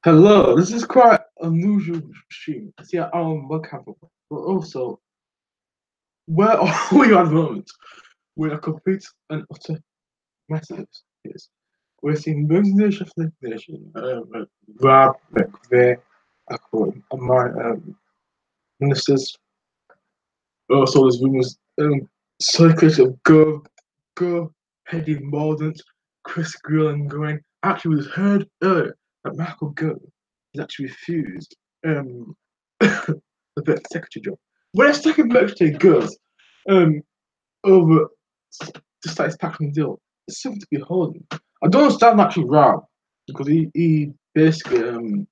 Hello, this is quite unusual stream. See, I'm working, but also, where are we at the moment? We're a complete and utter mess of this. Yes. We're seeing Bangladesh after nation, Rab, McVeigh, and my ministers. Also, there's rumors circulated of Go, Hedy Mordaunt, Chris Grilling going. Actually, we heard earlier that Michael Gove has actually refused the secretary job. When a second secretary goes over the satisfaction deal, it's something to be holding. I don't understand actually Rob because he basically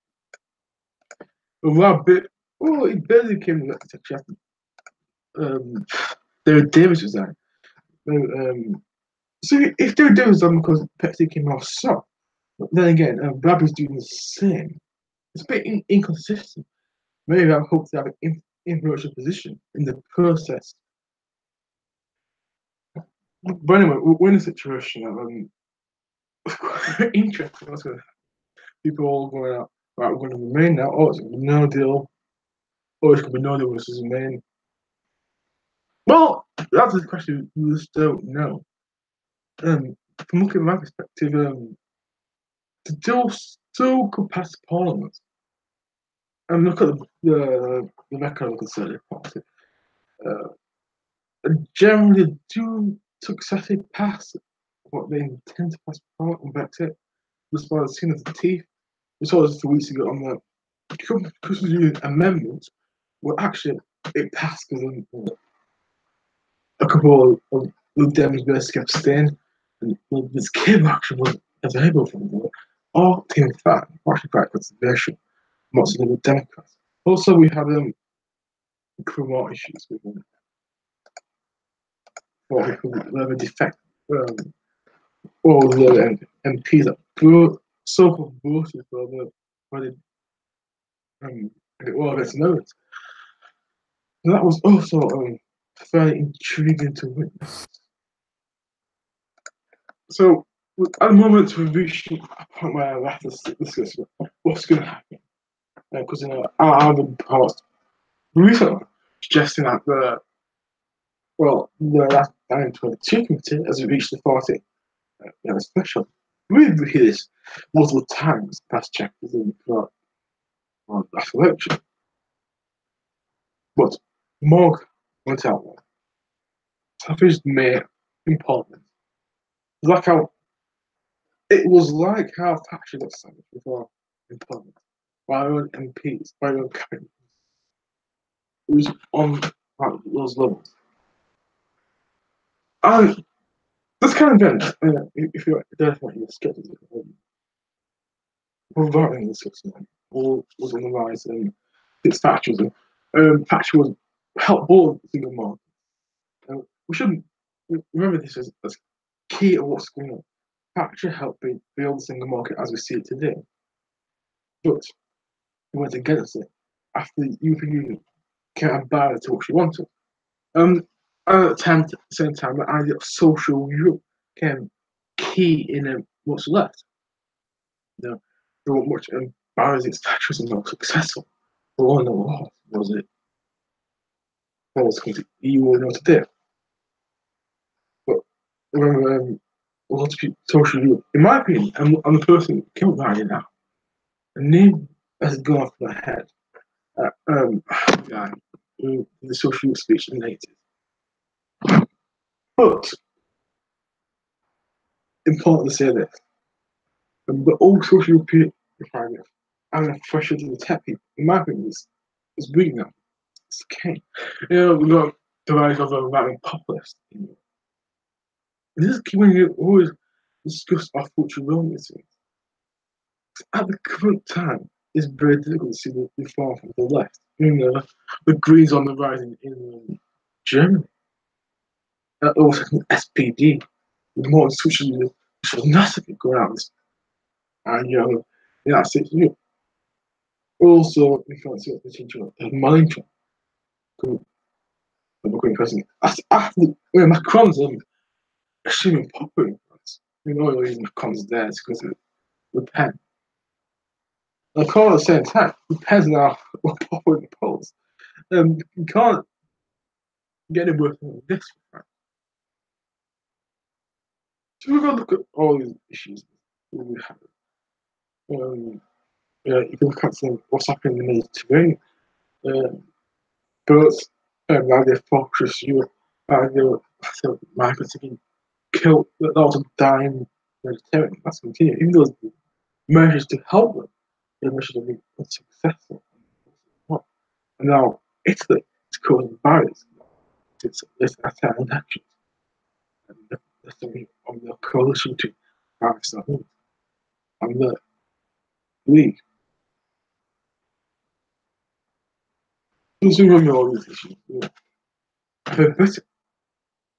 Rob bit he basically came to the secretary after David Davis resigned. So if David Davis resigned because Pepsi came off soft, but then again Rob is doing the same. It's a bit inconsistent. Maybe I hope to have an influential position in the process. But anyway, we're in a situation interesting. What's going to people all going out, right, we're going to remain now. Oh, it's going to be no deal. Oh, it's going to be no deal versus remain. Well, that's the question we just don't know. From looking at my perspective, the deal still could pass Parliament. And look at the record of the Conservative Party. Generally do successfully pass what they intend to pass Parliament on Brexit, despite the skin of the teeth. We saw this 2 weeks ago on the Constitution amendment, well, actually, it passed because a couple of the Dems basically abstained, and this came actually was available for them. All team fan, actually quite controversial, not so the Democrats. Also, we had criminal issues with what we could have a defect, all the MPs that so-called voted for the all of its notes. And that was also fairly intriguing to witness. So at the moment we've reached a point where we have to discuss what's going to happen. Because I've been past recently suggesting that the last 922 committee has reached the 40 special. We've heard this multiple times past chapters in the last election. But Morg went out there. Savage made important. Like how it was like how Thatcher got savage before employment. By our own MPs, by our own cabinet. It was on those levels. And this kind of event, if you're definitely skeptical, regarding this all was on the rise and it's Thatcherism. Thatcher was helped board the single market. We shouldn't remember this as key to what's going on. Thatcher helped build the single market as we see it today. But he went against it after the European Union came and barred to what she wanted. At the same time, the idea of social Europe came key in what's left. You know, there weren't much barriers its Thatcherism not successful. But all in all, was it? What was the EU or not today? But remember, a lot of people, social Europe, in my opinion, I'm the person who came up with it now. The name has gone off my head. Guy who did the social Europe speech in the 80s. But important to say this. But all social European requirements and a pressure to the tech people, in my opinion, is weak now. It's okay. We've got the rise of a right populist. This is when you always discuss our future roles. At the current time, it's very difficult to see the reform from the left. The Greens on the rise in Germany. Also, SPD, the more social, which was massively going out. And in that state, also influence the potential of Malinka, who became president. After Macron's extremely popular in France, the reason Macron's there is because of Le Pen. I can't at the same time. Depends on how what popular the polls. You can't get any worse than this. Right? So we've got to look at all these issues we have. Um, you can look at what's happening in the terrain. Um, but like they focus you, the migrants have been killed, that was a dying vegetarian. That's continuing. Even those measures to help them, the measures have been unsuccessful. And now Italy is causing violence. It's attacking actions. And that's on the coalition to Pakistan and the League. Losing on all these issues. But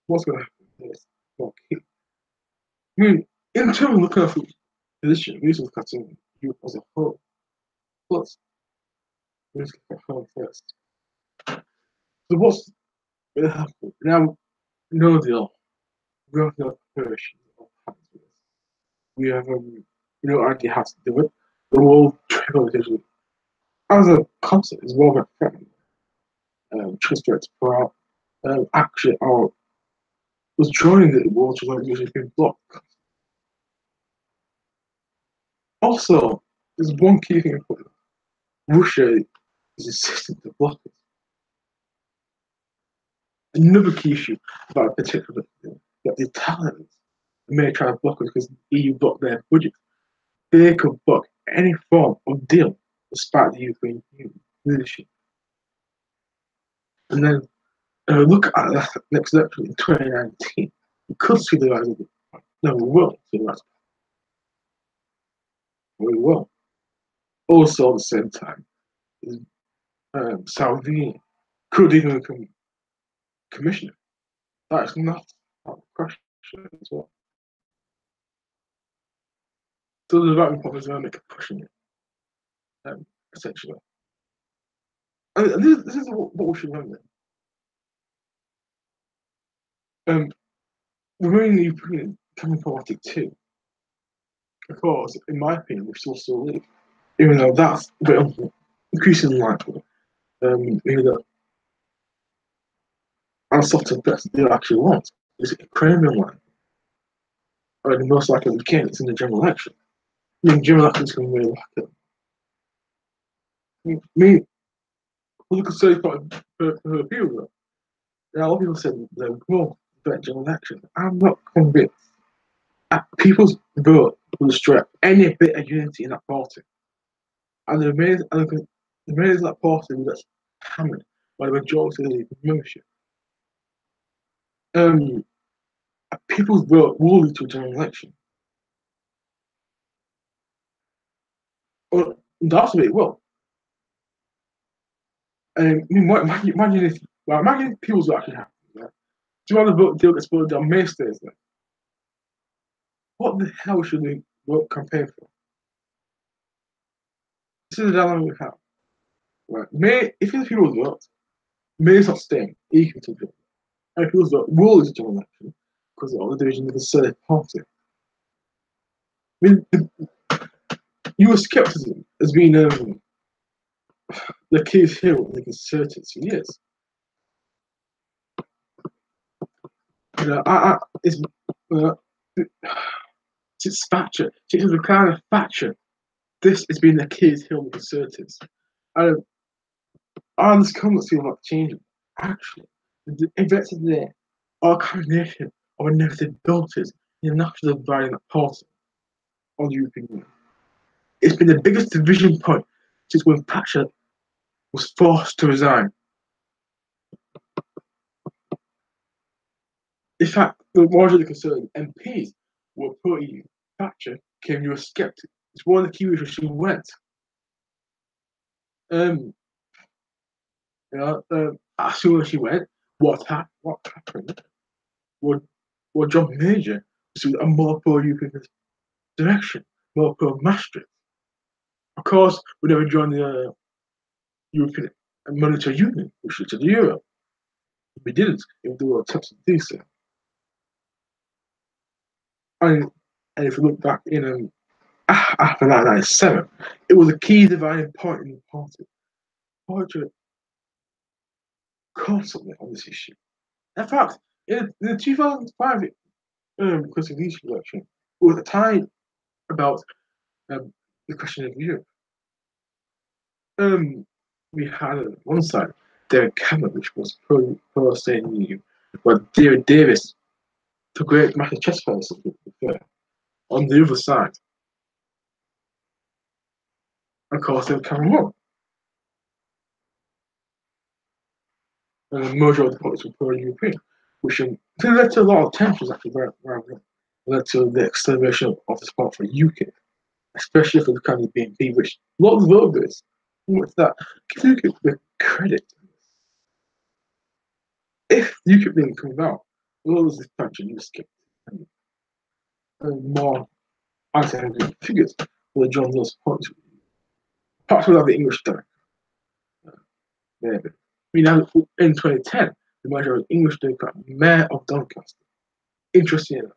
what's going to happen is not key. I mean, in terms of looking at the position, we need to look at Europe as a whole. Plus, we need to look at home first. So what's going to happen? Now, no deal. We have no preparation. We have no idea how to do it. The World Trade Organization, as a concept, is well threatening. Transparency per out. Actually, our was joining the World Trade Organization has been blocked. Also, there's one key thing important. Russia is insistent to block it. Another key issue about a particular that the Italians may try to block it because the EU blocked their budget. They could block any form of deal despite the European Union leadership. And then look at the next election in 2019. We could see the rise of the no, we will see the rise. We will. Also, at the same time, Salvini could even become commissioner. That is not out of the question as well. So there's about Islamic pushing it, essentially. And this is what we should remember. Remaining the Ukraine coming politic too. Of course, in my opinion, we still live. Even though that's a bit increasingly likely. That and sort of best they actually want is a Ukrainian line. Or the most likely we can, it's in the general election. I mean, general election is going to be really likely. I mean, look at say for people, a lot of people said they would go for general election. I'm not convinced. People's vote will destroy any bit of unity in that party. And the remains of that party will get hammered by the majority of the membership. Um, People's vote will lead to a general election. Well, that's what it will. I mean, imagine if, well, imagine if people's vote actually happens. Right? Do you want to vote deal gets voted down May stays there? What the hell should we vote campaign for? This is the dilemma we have. Right? May, if it's people's vote, May is not staying equal to people. And people's vote will lose a general election because of the division of the third party. I mean, Euroscepticism has been the Achilles heel of the Conservatives for years. You know, since Thatcher, since the kind of Thatcher, this has been the Achilles heel of the Conservatives. And on this comments feel like changing. Actually, the events of there are a combination of a negative abilities in the national divide in that party on the European Union. It's been the biggest division point since when Thatcher was forced to resign. In fact, the majority of the Conservative MPs were pro-EU. Thatcher became Eurosceptic. It's one of the key reasons she went. Um, as soon as she went, what happened? What John Major was a more pro-European direction, more pro-Maastricht. Of course, we never joined the European Monetary Union, which is the euro. We didn't, even though we were attempting to do so. And if you look back in after 1997, it was a key dividing point in the party. Party constantly on this issue. In fact, in the 2005 constitution election, it was a time about um, the question of Europe. Um, we had on one side David Cameron, which was pro staying in the EU, but David Davis, the great master chess player, on the other side. Of course, David Cameron won. And the merger of the politics were pro-European, which led to a lot of tensions actually around it. Led to the acceleration of the support for UKIP, especially for the kind of BNP, which a lot of the voters with that give UKIP the credit. If UKIP didn't come out, a lot of this country you skip and more anti-Hungarian figures would have joined those points. Perhaps we'll have the English done. Maybe. I mean, in 2010, the merger of English Democrat Mayor of Doncaster. Interesting enough.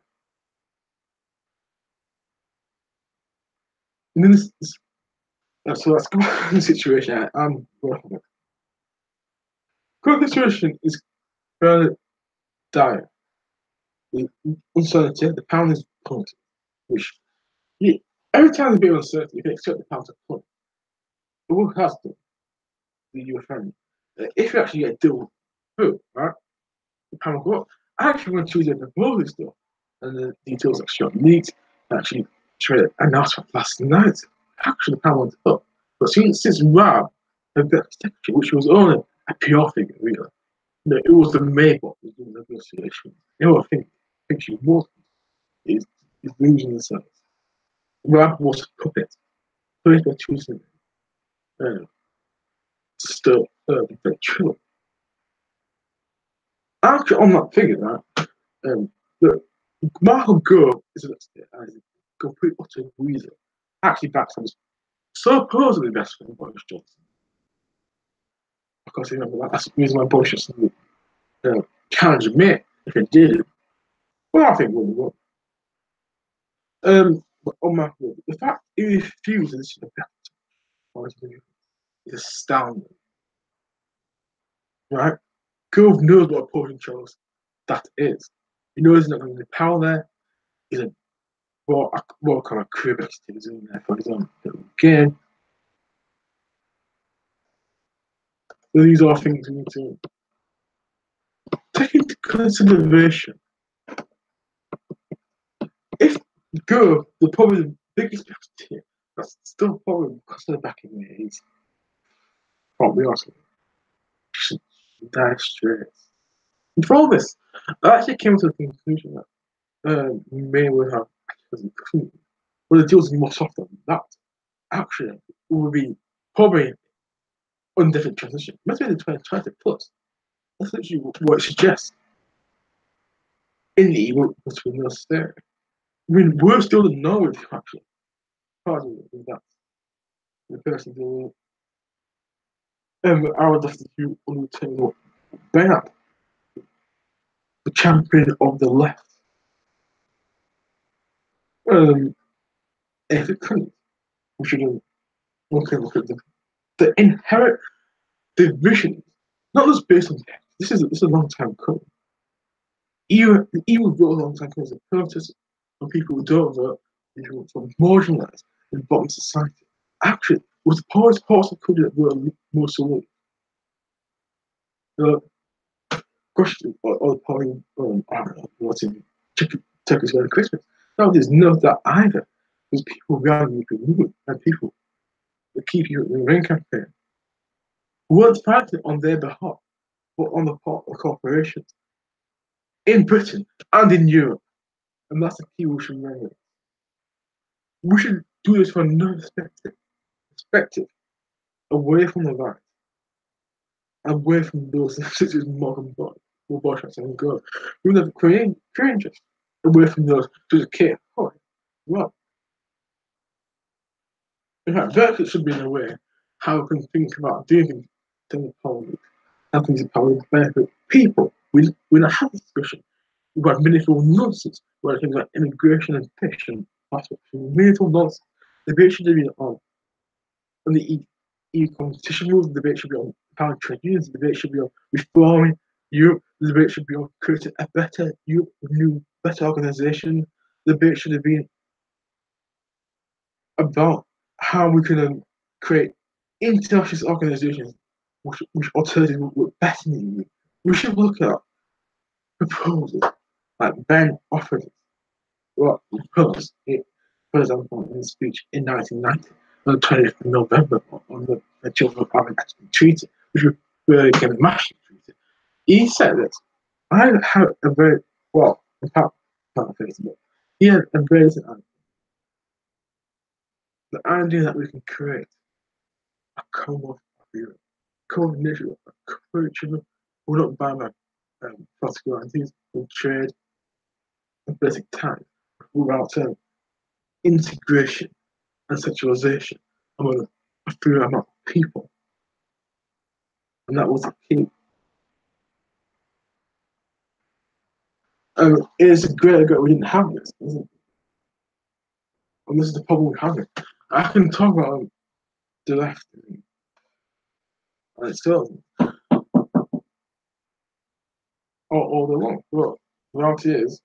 And then so let's go to the situation I'm working with. Current situation is fairly dire. The uncertainty, the pound is plummeting, which every time there's a bit of uncertainty, you can expect the pound to plummet. It will have to, the US friendly. If you actually get a deal through, right, the pound will go up. I actually went to the proposal still, and the details actually got leaked. Actually, tried to announce last night. Actually, the pound went up. But since Rab had that secretary, which was only a PR figure, really, it was the Maybach was doing the negotiation. I think she was is losing the sense. Rab was a puppet, played by choosing uh, still the true. Actually, on that figure, right, look, Michael Gove is a complete utter weasel. Actually, backs on his supposedly best friend Boris Johnson. Of course, you remember that. That's the reason why Boris Johnson challenged me if he did. Well, I think we will. But on my word, the fact he refuses to is astounding, right? Gove knows what a poison chose that is. He knows he's not going to be power there. He's a what kind of crib is in there for his own little game. So these are things we need to take into consideration. If Gove, probably the biggest here, that's still probably because of the back in the 80s. Probably honestly. Should die straight. And for all this, I actually came to the conclusion that May would have well, the deals more softer than that. Actually, it would be probably on different transition. Maybe the 2020 plus. That's literally what it suggests. In the evil between us there. I mean, we're still in Norway actually. Pardon me, that the person doing I would have to undertake Bernard, the champion of the left. If it couldn't, we should look at the inherent divisions, not just based on text. This is a long time coming. Even though a long time coming as a protest of people who don't vote, people from marginalised in bottom society. Actually, was the poorest parts of the country that were most elite. The question or the party, I don't know, what's in Turkey's going to Christmas. No, there's no that either. There's people around you can move and people that keep you in the rain campaign who weren't fighting on their behalf, but on the part of corporations in Britain and in Europe. And that's the key we should remember. We should do this from another perspective, away from the right, away from those such as modern Bosch and God. We would have Korean just away from those to the care. Oh, well. In fact, Brexit should be in a way how we can think about doing things in Parliament, how things in Parliament benefit people. We don't have this discussion. We've got meaningful nonsense, where things like immigration and fish and passports, meaningful nonsense. The debate should be on the EU competition rules. The debate should be on power trade unions. The debate should be on reforming Europe. The debate should be on creating a better Europe, new, better organisation. The debate should have been about how we can create international organisations which alternative would better than EU. We should look at proposals like Ben offered what he proposed it, for example, in his speech in 1990, on the 20th of November, on the Children of Ireland Treaty, which became a Maastricht Treaty. He said that I have a very, well, in fact, not Facebook, he had a very the idea that we can create a Commonwealth of Europe, coordination of culture, will not by my political ideas, will trade and basic ties without integration and sexualization among a few amount of people. And that was the key. It's a great regret we didn't have this, isn't it? And this is the problem we have. I can talk about the left and it's still all they want. But the reality is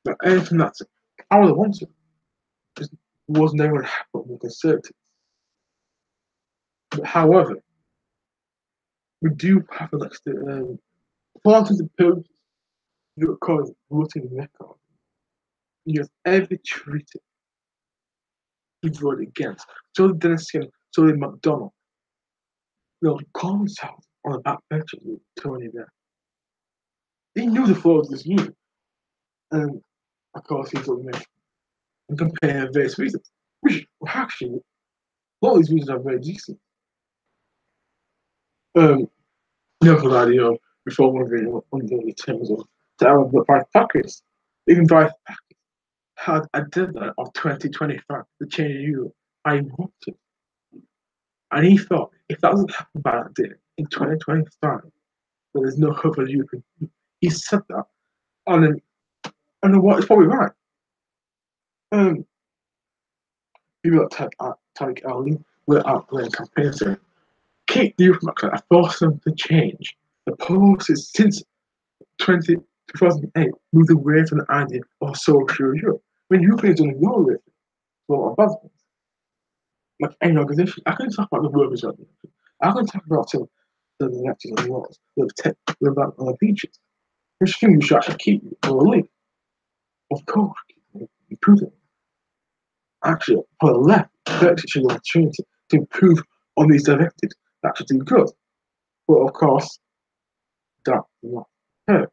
that anything that's how they want it just was never going to happen with conservatives. But however, we do have elected parties and pillars you call it voting record. You have every treaty he voted against. So did Dennis Skin, so did McDonald. They'll call themselves on the back bench with Tony there. He knew the flaws of this union. And of course, he told me and compare various reasons, which actually, a lot of these reasons are very decent. The idea of reform under the terms of the five packets. Even five packets had a deadline of 2025 to change Europe. I wanted. And he thought if that doesn't happen by that day in 2025, then there's no hope for Europe. He said that. And then, and what? It's probably right. Um, People like Tariq Ali were out there campaigning saying, keep the youth market and force them to change. The policies since 2008 moved away from the idea of social Europe. When Europeans don't know it, well, bad things. Like any organization, I can talk about the workers' organization. I can talk about the elections and laws, the ban on the beaches. Which thing we should actually keep or leave. Of course, improve it. Actually, for the left, Brexit should be an opportunity to improve on these directives that should do good. But of course, that will not hurt.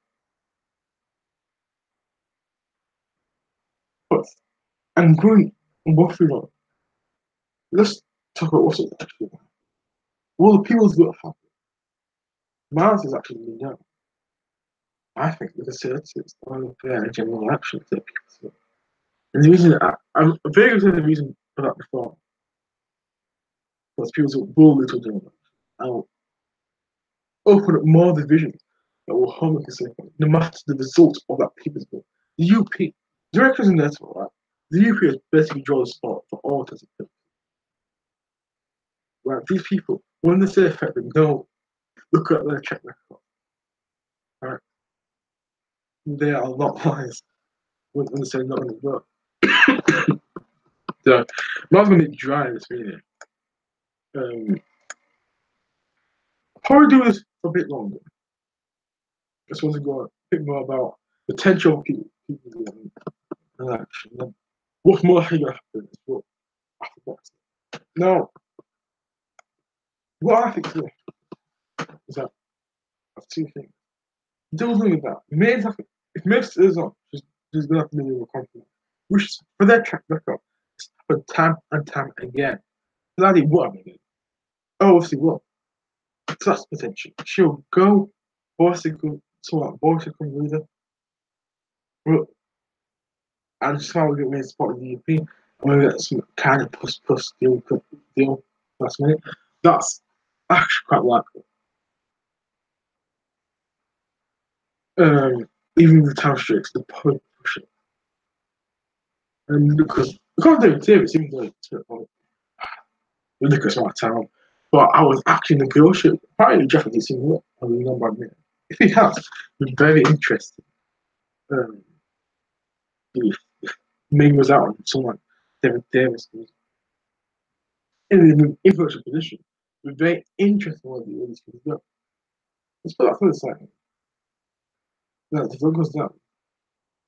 But and going and what we want, let's talk about what's actually. Well, the people's vote happen. Mars is actually no. I think the Conservatives are a fair general election to people's vote. And the reason I'm very good at the reason for that before was people's vote will little general election. I'll open up more divisions that will harm the Conservatives, no matter the result of that people's vote. The UP, directors in there, right? The UP has basically drawn the spot for all of it. Right? These people, when they say effective, don't look at their track record. Right? They are not liars when they say not in the vote. So, I'm going to dry this meeting. Probably do this for a bit longer. Just want to go a bit more about potential people in election. What's more likely to happen is what after Brexit. Now, what I think is that of two things. Dealing with that, if Mace is on, she's going to have to deal with conflict, which for their track record, it's happened time and time again. Bloody what? Oh, obviously what? So that's potential. She'll go bicycle, bicycle leader, and somehow get me a spot in the EP. I'm gonna get some kind of plus deal last minute. That's actually quite likely. Even with the town streaks, the push it. And because I can't do it, it seems like ridiculous amount of time. But I was actually negotiating. Apparently, Jeff has seen what I mean, not by me. If he has, it's very interesting. Um, if Ming was out on someone like David Davis in an influential position, it's very interesting what these things do. Let's put that for the second. Now, if it goes down,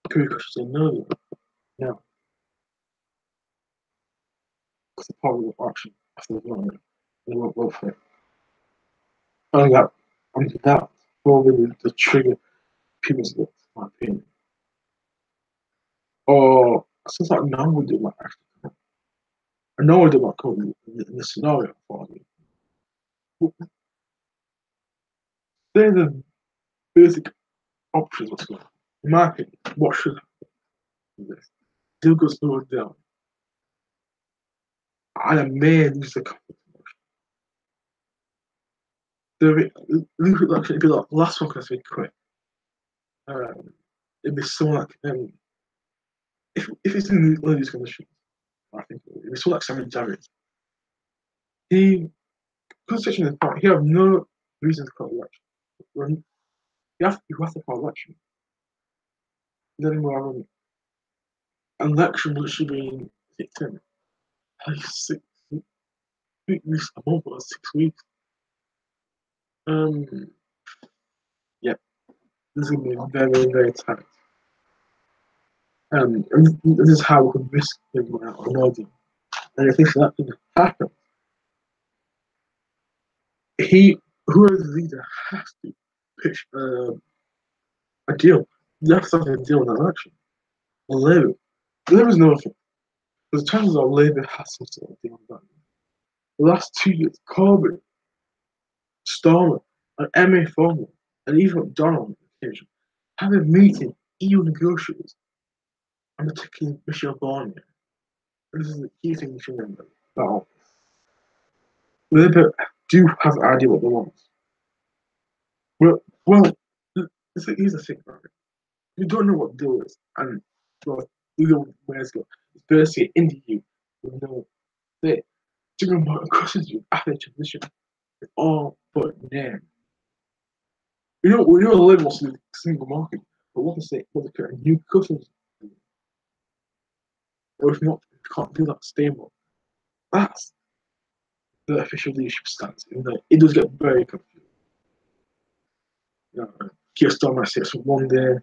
Curry questions say no, no, because the party will auction after the moment. They won't vote for it. Only that, and that probably the trigger people's vote, in my opinion. Or since like now we do my actually, I know I do my code in the scenario for you. They're the basic options. What's going on. In my opinion, what should happen with this? Deal goes slower down. And a man loses the confidence. The leave it like it'd be like last one because we quit. It'd be someone like if it's in one of these conditions, I think it'd be someone like Sammy Jarrett. He constitution is part. He have no reason to call election. When you have to call election. Then we have an election which should be in 10, like 6 weeks, a month or 6 weeks. Um, yeah, this is gonna be very, very tight. And this is how we could risk him out an audience. And I think that can happen. Whoever the leader has to pitch a deal. You have to have a deal in that election. Labour, Labour's no thing. The chances are Labour has some sort of deal on that. The last 2 years, Corbyn, Starmer, and MA Thornton, and even McDonald on occasion, have been meeting EU negotiators, and particularly Michel Barnier. And this is the key thing you should remember about Labour do have an idea what they want. Well, here's the thing, right? We don't know what the deal is, and well, we don't know where it's going. It's basically in the EU. We know that German market questions you after the transition. It's all but name. We know Labour wants to do the single market, but what to say, what to create a new customs, or if not, we can't do that stable. That's the official leadership stance. It does get very confusing. You know, Keir Starmer says one day,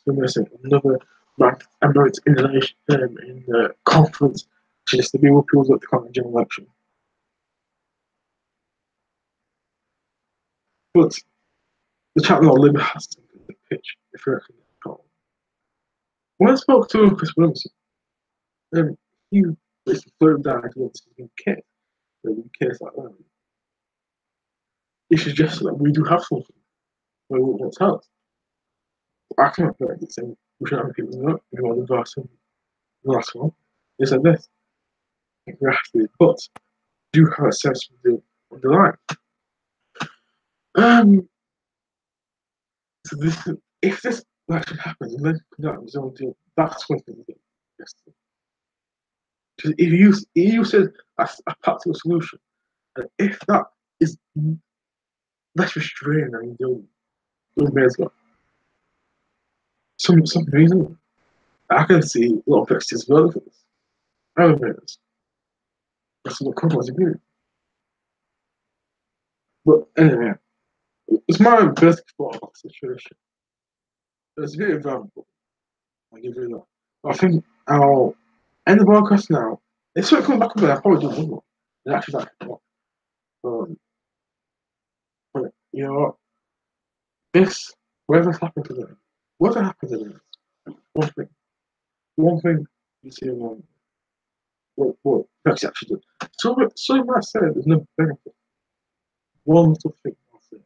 somebody said another, right, and it's in the conference, just to be with people at the current general election. But the chat with Labour has to be the pitch if you're actually call. When I spoke to Chris Williamson, he basically floated down idea this is in case, in case like that. He suggested that we do have something where we won't tell us. I can't feel like it's saying we should have people know we want the verse in the last one. He said this. We have to be but do have a sense of the underlying. So if this actually happens and then that was all deal, that's when things get interesting. Because if you said a practical solution, and if that is less restrained than your man's got some reason, I can see a lot of Brexit as well for this. I don't know this. That's what compromise agree. But anyway, it's my best thought about the situation. It's very valuable. I give you that. But I think I'll end the broadcast now. If something comes back with it, I'll probably do one more. And actually, that. But you know what? This, whatever's happened today, whatever happened today, one thing you see along what Brexit actually did. So you might say there's no benefit. One little thing I'll say.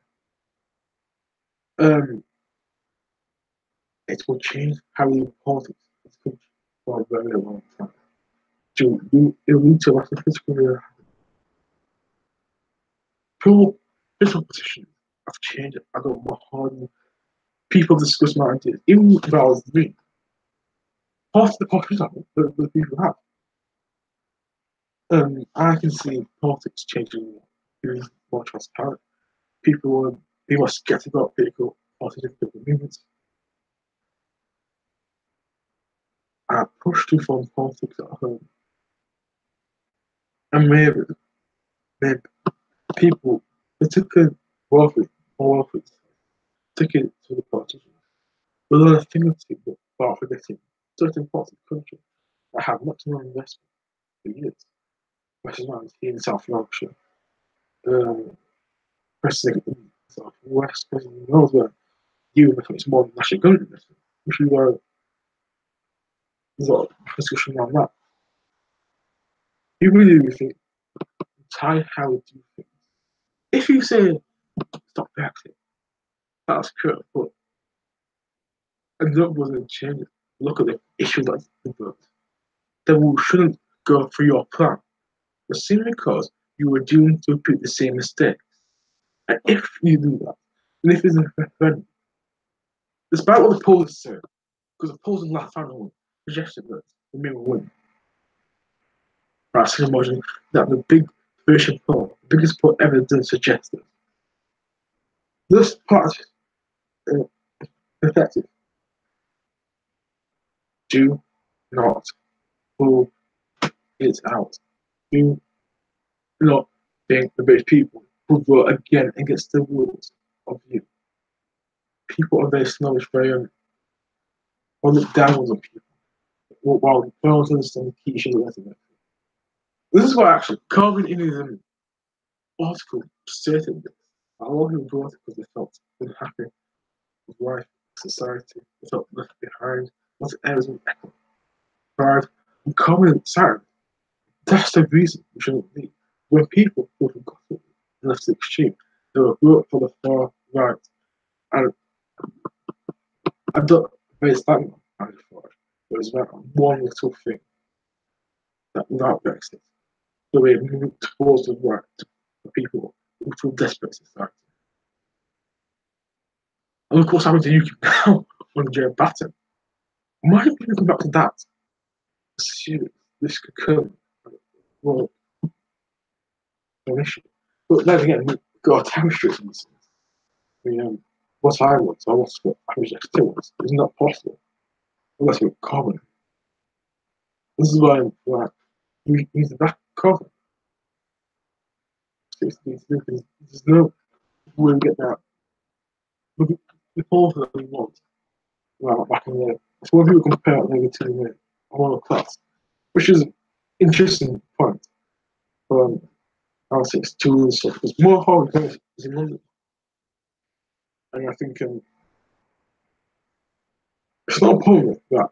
Um, it will change how we politics in this country for a very long time. It will lead to a lot of physical physical positions have changed. I got more hardened. People discuss my ideas. Even if I was me, half the population the people have. I can see politics changing, being more transparent. People will be more skeptical about political positive political movements. Push to form politics at home. And maybe people, particularly wealthy, more wealthy, took it to the politicians. But then a thing or two about forgetting certain parts of the country that have much more investment for years. Western Islands here in South Yorkshire, um, President in South West, President Wales, where you investment is more than national government investment. Which is where there's a lot of discussion around that. You really think, Ty, how do you think? If you say stop Brexit, that's true, but and that wasn't change it. Look at the issue that's involved. Then we shouldn't go through your plan. But simply because you were doomed to repeat the same mistake. And if you do that, and if it's a referendum, despite what the polls said, because the polls in last final suggested that the May will win. Right, so imagine that the big version poll, the biggest poll ever done, suggested this part is effective. Do not pull it out. Do not think the British people will vote again against the rules of you. People are very snobbish, very or look down on people while they don't understand the key issues of it. This is why actually Calvin in his article stated this. A lot of people wrote it because they felt unhappy with life, society, they felt left behind, lots of areas of echo, pride, and Calvin decided that's the reason we shouldn't be. When people feel forgotten and left to the extreme, they will vote for the far right. And I don't very stagnant I thought. It was about one little thing that without Brexit, the way we move towards the right for people who feel desperate in society. And of course, happened to UK now on Joe Batten. Why do people come back to that? Serious, this could come. Well, an issue. But then again, we've got a time restrictions. I mean, what I want, I want what I reject wants. It's not possible unless we're common. This is why like, we need that common. There's no way we get that. The polls that we want, well, back in the so when people compare it maybe to the moral class, which is an interesting point. I'll say it's two stuff because more hard is in London, and I think it's not a problem that,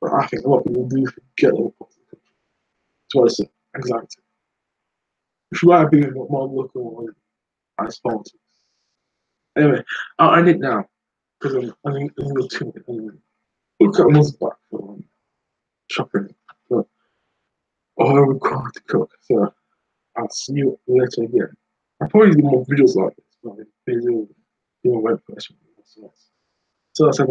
but I think a lot of people do forget the politics. That's why it's anxiety. Which is why I've been more local as politics. Anyway, I'll end it now because I'm in the two minutes. Look at months back for shopping. But oh, I'm required to cook, so I'll see you later again. I'll probably do more videos like this, like video, web version. So that's it,